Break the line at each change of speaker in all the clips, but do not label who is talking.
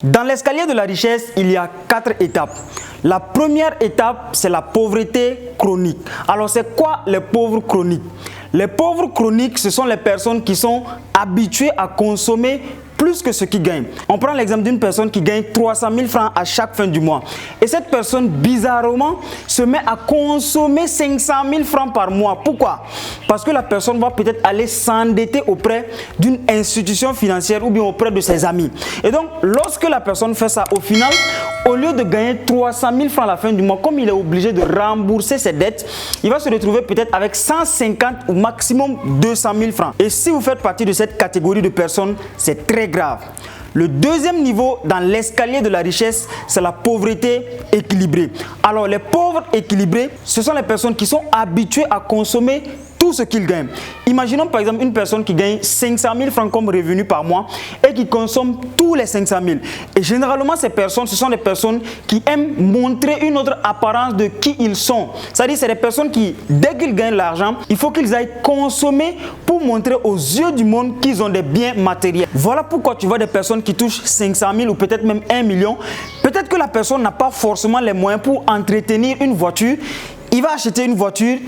Dans l'escalier de la richesse, il y a 4 étapes. La première étape, c'est la pauvreté chronique. Alors, c'est quoi les pauvres chroniques? Les pauvres chroniques, ce sont les personnes qui sont habituées à consommer plus que ce qu'ils gagnent. On prend l'exemple d'une personne qui gagne 300 000 francs à chaque fin du mois. Et cette personne, bizarrement, se met à consommer 500 000 francs par mois. Pourquoi? Parce que la personne va peut-être aller s'endetter auprès d'une institution financière ou bien auprès de ses amis. Et donc, lorsque la personne fait ça, au final, au lieu de gagner 300 000 francs à la fin du mois, comme il est obligé de rembourser ses dettes, il va se retrouver peut-être avec 150 ou maximum 200 000 francs. Et si vous faites partie de cette catégorie de personnes, c'est très grave. Le deuxième niveau dans l'escalier de la richesse, c'est la pauvreté équilibrée. Alors, les pauvres équilibrés, ce sont les personnes qui sont habituées à consommer tout ce qu'ils gagnent. Imaginons par exemple une personne qui gagne 500 000 francs comme revenu par mois et qui consomme tous les 500 000. Et généralement, ces personnes, ce sont des personnes qui aiment montrer une autre apparence de qui ils sont. C'est-à-dire, c'est des personnes qui, dès qu'ils gagnent l'argent, il faut qu'ils aillent consommer pour montrer aux yeux du monde qu'ils ont des biens matériels. Voilà pourquoi tu vois des personnes qui touchent 500 000 ou peut-être même 1 million. Peut-être que la personne n'a pas forcément les moyens pour entretenir une voiture. Il va acheter une voiture.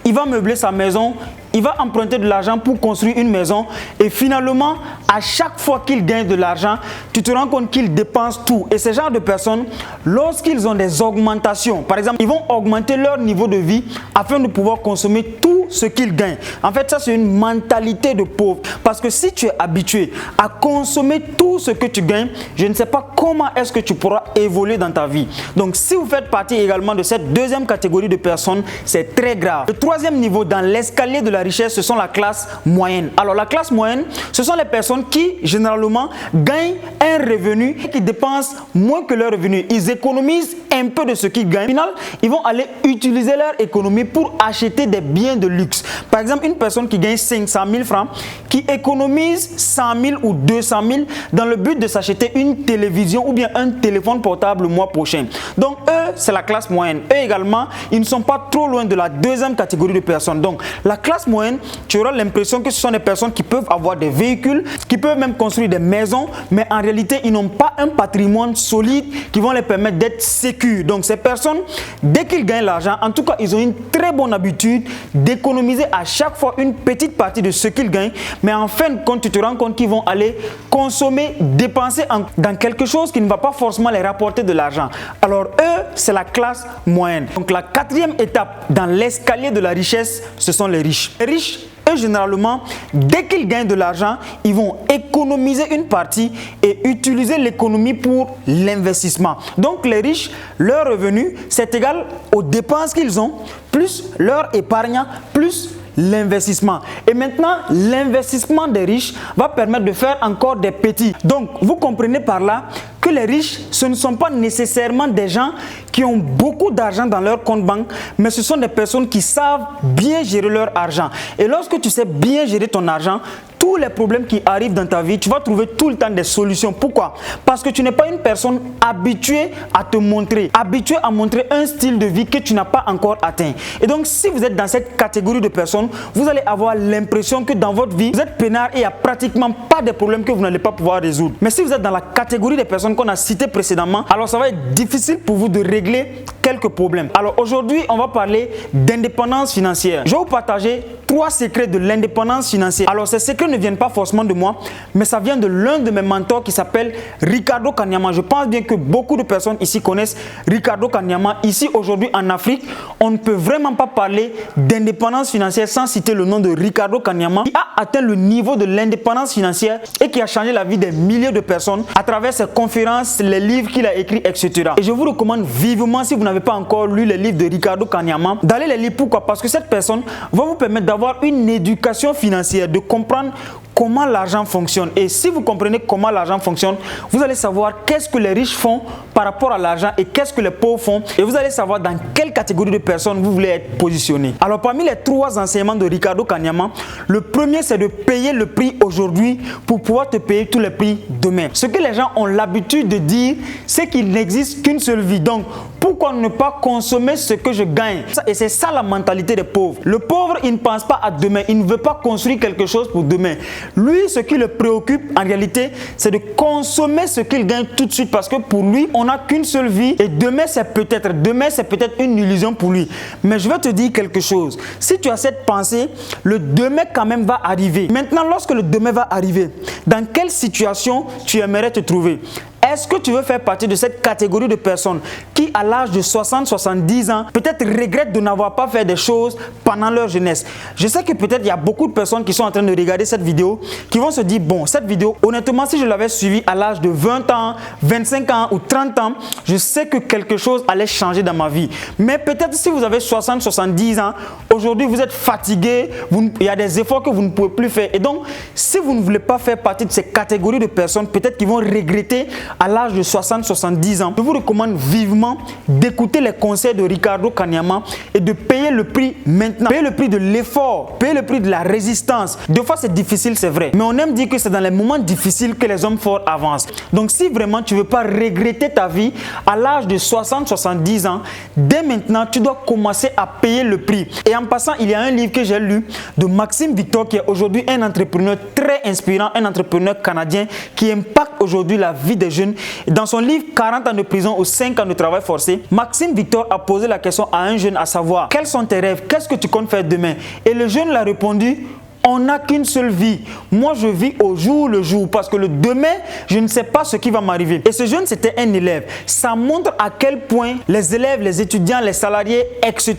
Il va meubler sa maison, il va emprunter de l'argent pour construire une maison et finalement, à chaque fois qu'il gagne de l'argent, tu te rends compte qu'il dépense tout. Et ce genre de personnes, lorsqu'ils ont des augmentations, par exemple, ils vont augmenter leur niveau de vie afin de pouvoir consommer tout ce qu'ils gagnent. En fait, ça c'est une mentalité de pauvre. Parce que si tu es habitué à consommer tout ce que tu gagnes, je ne sais pas comment est-ce que tu pourras évoluer dans ta vie. Donc, si vous faites partie également de cette deuxième catégorie de personnes, c'est très grave. Le troisième niveau dans l'escalier de la richesse, ce sont la classe moyenne. Alors, la classe moyenne, ce sont les personnes qui, généralement, gagnent un revenu et qui dépensent moins que leur revenu. Ils économisent un peu de ce qu'ils gagnent. Au final, ils vont aller utiliser leur économie pour acheter des biens de luxe. Par exemple, une personne qui gagne 500 000 francs, qui économise 100 000 ou 200 000 dans le but de s'acheter une télévision ou bien un téléphone portable le mois prochain. Donc, eux, c'est la classe moyenne. Eux également, ils ne sont pas trop loin de la deuxième catégorie de personnes. Donc, la classe moyenne, tu auras l'impression que ce sont des personnes qui peuvent avoir des véhicules, qui peuvent même construire des maisons, mais en réalité, ils n'ont pas un patrimoine solide qui vont les permettre d'être sécures. Donc, ces personnes, dès qu'ils gagnent l'argent, en tout cas, ils ont une très bonne habitude d'économiser à chaque fois une petite partie de ce qu'ils gagnent, mais en fin de compte, tu te rends compte qu'ils vont aller consommer, dépenser dans quelque chose qui ne va pas forcément les rapporter de l'argent. Alors, eux, c'est la classe moyenne. Donc, la quatrième étape dans l'escalier de la richesse, ce sont les riches. Les riches, eux, généralement, dès qu'ils gagnent de l'argent, ils vont économiser une partie et utiliser l'économie pour l'investissement. Donc, les riches, leur revenu, c'est égal aux dépenses qu'ils ont, plus leur épargne, plus l'investissement. Et maintenant, l'investissement des riches va permettre de faire encore des petits. Donc, vous comprenez par là que les riches, ce ne sont pas nécessairement des gens qui ont beaucoup d'argent dans leur compte banque, mais ce sont des personnes qui savent bien gérer leur argent. Et lorsque tu sais bien gérer ton argent, tous les problèmes qui arrivent dans ta vie, tu vas trouver tout le temps des solutions. Pourquoi? Parce que tu n'es pas une personne habituée à te montrer, habituée à montrer un style de vie que tu n'as pas encore atteint. Et donc, si vous êtes dans cette catégorie de personnes, vous allez avoir l'impression que dans votre vie, vous êtes peinard et il n'y a pratiquement pas de problèmes que vous n'allez pas pouvoir résoudre. Mais si vous êtes dans la catégorie des personnes qu'on a citées précédemment, alors ça va être difficile pour vous de régler quelques problèmes. Alors aujourd'hui, on va parler d'indépendance financière. Je vais vous partager 3 secrets de l'indépendance financière. Alors ces secrets ne viennent pas forcément de moi, mais ça vient de l'un de mes mentors qui s'appelle Ricardo Kanyama. Je pense bien que beaucoup de personnes ici connaissent Ricardo Kanyama. Ici aujourd'hui en Afrique, on ne peut vraiment pas parler d'indépendance financière sans citer le nom de Ricardo Kanyama, qui a atteint le niveau de l'indépendance financière et qui a changé la vie des milliers de personnes à travers ses conférences, les livres qu'il a écrits, etc. Et je vous recommande vivement, si vous n'avez pas encore lu les livres de Ricardo Kanyama, d'aller les lire. Pourquoi? Parce que cette personne va vous permettre d'avoir une éducation financière, de comprendre comment l'argent fonctionne. Et si vous comprenez comment l'argent fonctionne, vous allez savoir qu'est-ce que les riches font par rapport à l'argent et qu'est-ce que les pauvres font. Et vous allez savoir dans quelle catégorie de personnes vous voulez être positionné. Alors parmi les 3 enseignements de Ricardo Kanyama, le premier c'est de payer le prix aujourd'hui pour pouvoir te payer tous les prix demain. Ce que les gens ont l'habitude de dire, c'est qu'il n'existe qu'une seule vie. Donc pourquoi ne pas consommer ce que je gagne? Et c'est ça la mentalité des pauvres. Le pauvre, il ne pense pas à demain. Il ne veut pas construire quelque chose pour demain. Lui, ce qui le préoccupe en réalité, c'est de consommer ce qu'il gagne tout de suite parce que pour lui, on n'a qu'une seule vie et demain, c'est peut-être une illusion pour lui. Mais je vais te dire quelque chose. Si tu as cette pensée, le demain quand même va arriver. Maintenant, lorsque le demain va arriver, dans quelle situation tu aimerais te trouver? Est-ce que tu veux faire partie de cette catégorie de personnes qui, à l'âge de 60-70 ans, peut-être regrettent de n'avoir pas fait des choses pendant leur jeunesse? Je sais que peut-être il y a beaucoup de personnes qui sont en train de regarder cette vidéo, qui vont se dire, bon, cette vidéo, honnêtement, si je l'avais suivie à l'âge de 20 ans, 25 ans ou 30 ans, je sais que quelque chose allait changer dans ma vie. Mais peut-être si vous avez 60-70 ans, aujourd'hui vous êtes fatigué, il y a des efforts que vous ne pouvez plus faire. Et donc, si vous ne voulez pas faire partie de ces catégories de personnes, peut-être qu'ils vont regretter à l'âge de 60-70 ans, je vous recommande vivement d'écouter les conseils de Ricardo Kanyama et de payer le prix maintenant. Payer le prix de l'effort, payer le prix de la résistance. Des fois c'est difficile, c'est vrai, mais on aime dire que c'est dans les moments difficiles que les hommes forts avancent. Donc si vraiment tu ne veux pas regretter ta vie à l'âge de 60-70 ans, dès maintenant tu dois commencer à payer le prix. Et en passant, il y a un livre que j'ai lu de Maxime Victor qui est aujourd'hui un entrepreneur très inspirant, un entrepreneur canadien qui impacte aujourd'hui la vie des jeunes. Dans son livre 40 ans de prison ou 5 ans de travail forcé, Maxime Victor a posé la question à un jeune, à savoir, quels sont tes rêves? Qu'est-ce que tu comptes faire demain? Et le jeune l'a répondu, on n'a qu'une seule vie. Moi, je vis au jour le jour parce que le demain, je ne sais pas ce qui va m'arriver. Et ce jeune, c'était un élève. Ça montre à quel point les élèves, les étudiants, les salariés, etc.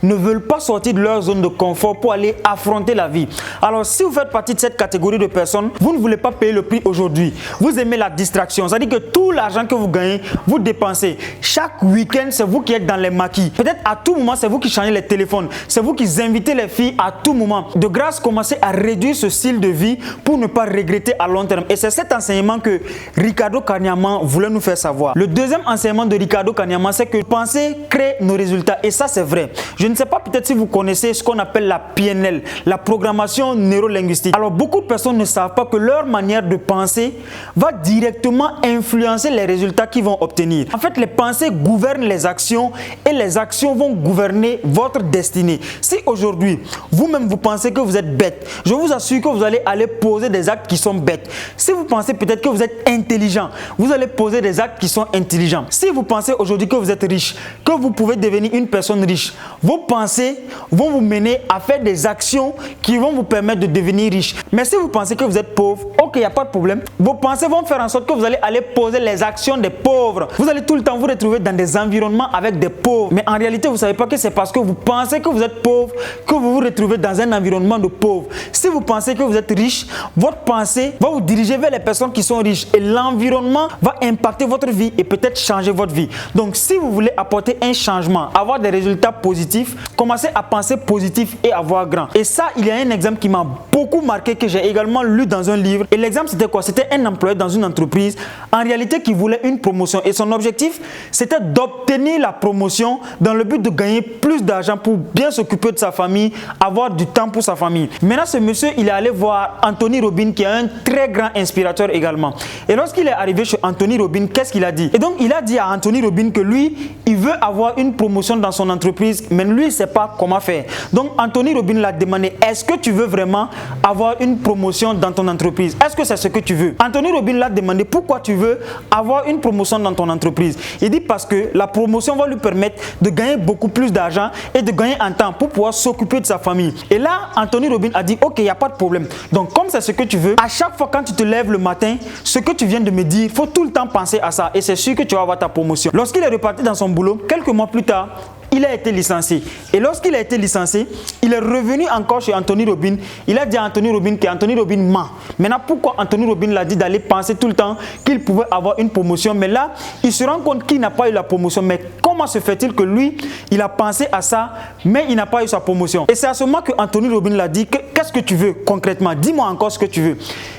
ne veulent pas sortir de leur zone de confort pour aller affronter la vie. Alors, si vous faites partie de cette catégorie de personnes, vous ne voulez pas payer le prix aujourd'hui. Vous aimez la distraction. C'est-à-dire que tout l'argent que vous gagnez, vous dépensez. Chaque week-end, c'est vous qui êtes dans les maquis. Peut-être à tout moment, c'est vous qui changez les téléphones. C'est vous qui invitez les filles à tout moment. De grâce, commencer à réduire ce style de vie pour ne pas regretter à long terme. Et c'est cet enseignement que Ricardo Kanyama voulait nous faire savoir. Le deuxième enseignement de Ricardo Kanyama, c'est que penser crée nos résultats. Et ça, c'est vrai. Je ne sais pas peut-être si vous connaissez ce qu'on appelle la PNL, la programmation neurolinguistique. Alors, beaucoup de personnes ne savent pas que leur manière de penser va directement influencer les résultats qu'ils vont obtenir. En fait, les pensées gouvernent les actions et les actions vont gouverner votre destinée. Si aujourd'hui, vous-même vous pensez que vous êtes bête, je vous assure que vous allez poser des actes qui sont bêtes. Si vous pensez peut-être que vous êtes intelligent, vous allez poser des actes qui sont intelligents. Si vous pensez aujourd'hui que vous êtes riche, que vous pouvez devenir une personne riche, vos pensées vont vous mener à faire des actions qui vont vous permettre de devenir riche. Mais si vous pensez que vous êtes pauvre, ok, il n'y a pas de problème. Vos pensées vont faire en sorte que vous allez aller poser les actions des pauvres. Vous allez tout le temps vous retrouver dans des environnements avec des pauvres. Mais en réalité, vous ne savez pas que c'est parce que vous pensez que vous êtes pauvre que vous vous retrouvez dans un environnement de pauvres. Si vous pensez que vous êtes riche, votre pensée va vous diriger vers les personnes qui sont riches et l'environnement va impacter votre vie et peut-être changer votre vie. Donc, si vous voulez apporter un changement, avoir des résultats positifs, commencez à penser positif et à voir grand. Et ça, il y a un exemple qui m'a beaucoup marqué que j'ai également lu dans un livre. Et l'exemple, c'était quoi? C'était un employé dans une entreprise, en réalité, qui voulait une promotion. Et son objectif, c'était d'obtenir la promotion dans le but de gagner plus d'argent pour bien s'occuper de sa famille, avoir du temps pour sa famille. Maintenant, ce monsieur, il est allé voir Anthony Robbins, qui est un très grand inspirateur également. Et lorsqu'il est arrivé chez Anthony Robbins, qu'est-ce qu'il a dit? Et donc, il a dit à Anthony Robbins que lui, il veut avoir une promotion dans son entreprise, mais lui, il ne sait pas comment faire. Donc, Anthony Robbins l'a demandé, est-ce que tu veux vraiment avoir une promotion dans ton entreprise? Est-ce que c'est ce que tu veux? Anthony Robbins l'a demandé, pourquoi tu veux avoir une promotion dans ton entreprise? Il dit parce que la promotion va lui permettre de gagner beaucoup plus d'argent et de gagner en temps pour pouvoir s'occuper de sa famille. Et là, Anthony Robbins a dit, ok, il n'y a pas de problème. Donc, comme c'est ce que tu veux, à chaque fois quand tu te lèves le matin, ce que tu viens de me dire, il faut tout le temps penser à ça. Et c'est sûr que tu vas avoir ta promotion. Lorsqu'il est reparti dans son boulot, quelques mois plus tard, il a été licencié. Et lorsqu'il a été licencié, il est revenu encore chez Anthony Robbins. Il a dit à Anthony Robbins qu'Anthony Robbins ment. Maintenant, pourquoi Anthony Robbins l'a dit d'aller penser tout le temps qu'il pouvait avoir une promotion? Mais là, il se rend compte qu'il n'a pas eu la promotion. Mais comment se fait-il que lui, il a pensé à ça, mais il n'a pas eu sa promotion? Et c'est à ce moment que Anthony Robbins l'a dit, qu'est-ce que tu veux concrètement? Dis-moi encore ce que tu veux.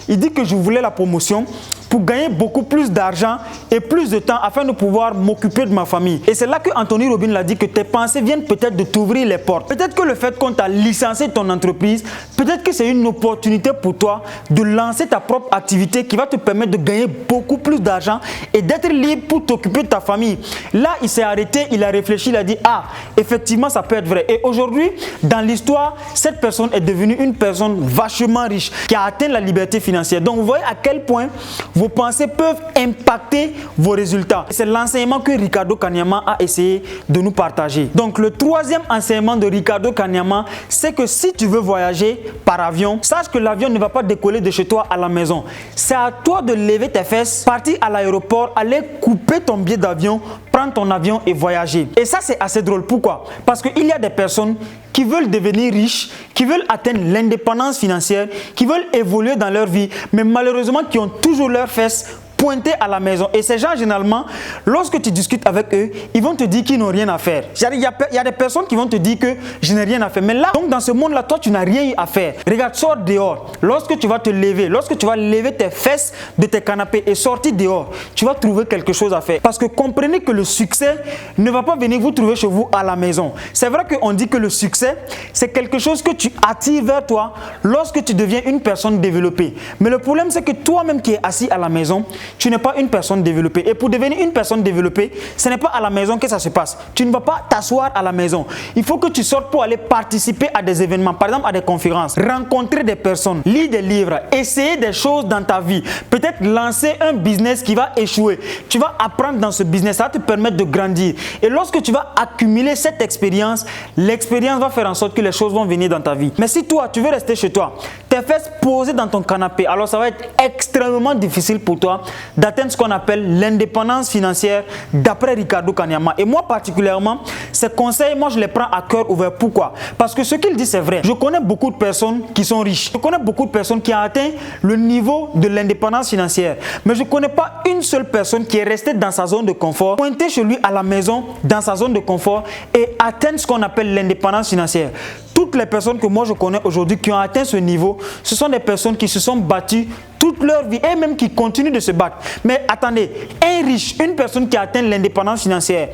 Il dit que je voulais la promotion pour gagner beaucoup plus d'argent et plus de temps afin de pouvoir m'occuper de ma famille. Et c'est là que Anthony Robbins l'a dit que tes pensées viennent peut-être de t'ouvrir les portes. Peut-être que le fait qu'on t'a licencié ton entreprise, peut-être que c'est une opportunité pour toi de lancer ta propre activité qui va te permettre de gagner beaucoup plus d'argent et d'être libre pour t'occuper de ta famille. Là, il s'est arrêté, il a réfléchi, il a dit « Ah, effectivement, ça peut être vrai. » Et aujourd'hui, dans l'histoire, cette personne est devenue une personne vachement riche qui a atteint la liberté financière. Donc, vous voyez à quel point vos pensées peuvent impacter vos résultats. C'est l'enseignement que Ricardo Kanyama a essayé de nous partager. Donc, le troisième enseignement de Ricardo Kanyama, c'est que si tu veux voyager par avion, sache que l'avion ne va pas décoller de chez toi à la maison. C'est à toi de lever tes fesses, partir à l'aéroport, aller couper ton billet d'avion, prendre ton avion et voyager. Et ça, c'est assez drôle. Pourquoi? Parce qu'il y a des personnes qui veulent devenir riches, qui veulent atteindre l'indépendance financière, qui veulent évoluer dans leur vie, mais malheureusement qui ont toujours leurs fesses pointés à la maison. Et ces gens, généralement, lorsque tu discutes avec eux, ils vont te dire qu'ils n'ont rien à faire. Il y a des personnes qui vont te dire que je n'ai rien à faire. Mais là, donc dans ce monde-là, toi, tu n'as rien à faire. Regarde, sors dehors. Lorsque tu vas te lever, lorsque tu vas lever tes fesses de tes canapés et sortir dehors, tu vas trouver quelque chose à faire. Parce que comprenez que le succès ne va pas venir vous trouver chez vous à la maison. C'est vrai qu'on dit que le succès, c'est quelque chose que tu attires vers toi lorsque tu deviens une personne développée. Mais le problème, c'est que toi-même qui es assis à la maison, tu n'es pas une personne développée. Et pour devenir une personne développée, ce n'est pas à la maison que ça se passe. Tu ne vas pas t'asseoir à la maison. Il faut que tu sortes pour aller participer à des événements, par exemple à des conférences, rencontrer des personnes, lire des livres, essayer des choses dans ta vie. Peut-être lancer un business qui va échouer. Tu vas apprendre dans ce business, ça va te permettre de grandir. Et lorsque tu vas accumuler cette expérience, l'expérience va faire en sorte que les choses vont venir dans ta vie. Mais si toi, tu veux rester chez toi, tes fesses posées dans ton canapé, alors ça va être extrêmement difficile pour toi d'atteindre ce qu'on appelle l'indépendance financière d'après Ricardo Kanyama. Et moi particulièrement, ces conseils, moi je les prends à cœur ouvert. Pourquoi? Parce que ce qu'il dit c'est vrai. Je connais beaucoup de personnes qui sont riches. Je connais beaucoup de personnes qui ont atteint le niveau de l'indépendance financière. Mais je ne connais pas une seule personne qui est restée dans sa zone de confort, pointée chez lui à la maison, dans sa zone de confort et atteindre ce qu'on appelle l'indépendance financière. Toutes les personnes que moi je connais aujourd'hui qui ont atteint ce niveau, ce sont des personnes qui se sont battues toute leur vie et même qui continuent de se battre. Mais attendez, un riche, une personne qui a atteint l'indépendance financière,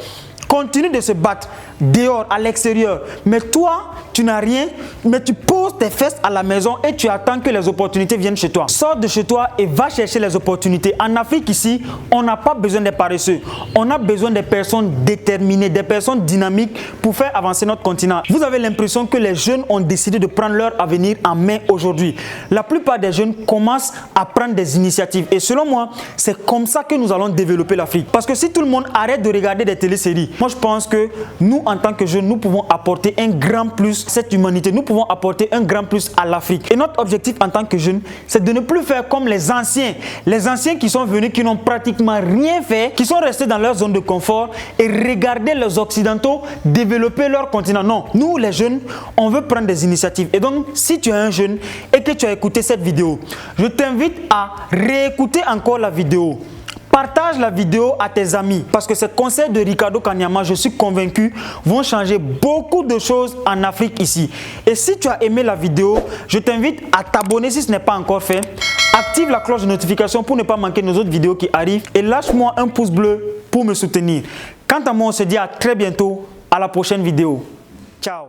continue de se battre dehors, à l'extérieur. Mais toi, tu n'as rien, mais tu poses tes fesses à la maison et tu attends que les opportunités viennent chez toi. Sors de chez toi et va chercher les opportunités. En Afrique ici, on n'a pas besoin des paresseux. On a besoin des personnes déterminées, des personnes dynamiques pour faire avancer notre continent. Vous avez l'impression que les jeunes ont décidé de prendre leur avenir en main aujourd'hui. La plupart des jeunes commencent à prendre des initiatives. Et selon moi, c'est comme ça que nous allons développer l'Afrique. Parce que si tout le monde arrête de regarder des téléséries, moi je pense que nous, en tant que jeunes, nous pouvons apporter un grand plus à cette humanité. Nous pouvons apporter un grand plus à l'Afrique. Et notre objectif en tant que jeunes, c'est de ne plus faire comme les anciens. Les anciens qui sont venus, qui n'ont pratiquement rien fait, qui sont restés dans leur zone de confort et regarder les Occidentaux développer leur continent. Non, nous les jeunes, on veut prendre des initiatives. Et donc, si tu es un jeune et que tu as écouté cette vidéo, je t'invite à réécouter encore la vidéo. Partage la vidéo à tes amis parce que ces conseils de Ricardo Kanyama, je suis convaincu, vont changer beaucoup de choses en Afrique ici. Et si tu as aimé la vidéo, je t'invite à t'abonner si ce n'est pas encore fait. Active la cloche de notification pour ne pas manquer nos autres vidéos qui arrivent et lâche-moi un pouce bleu pour me soutenir. Quant à moi, on se dit à très bientôt, à la prochaine vidéo. Ciao.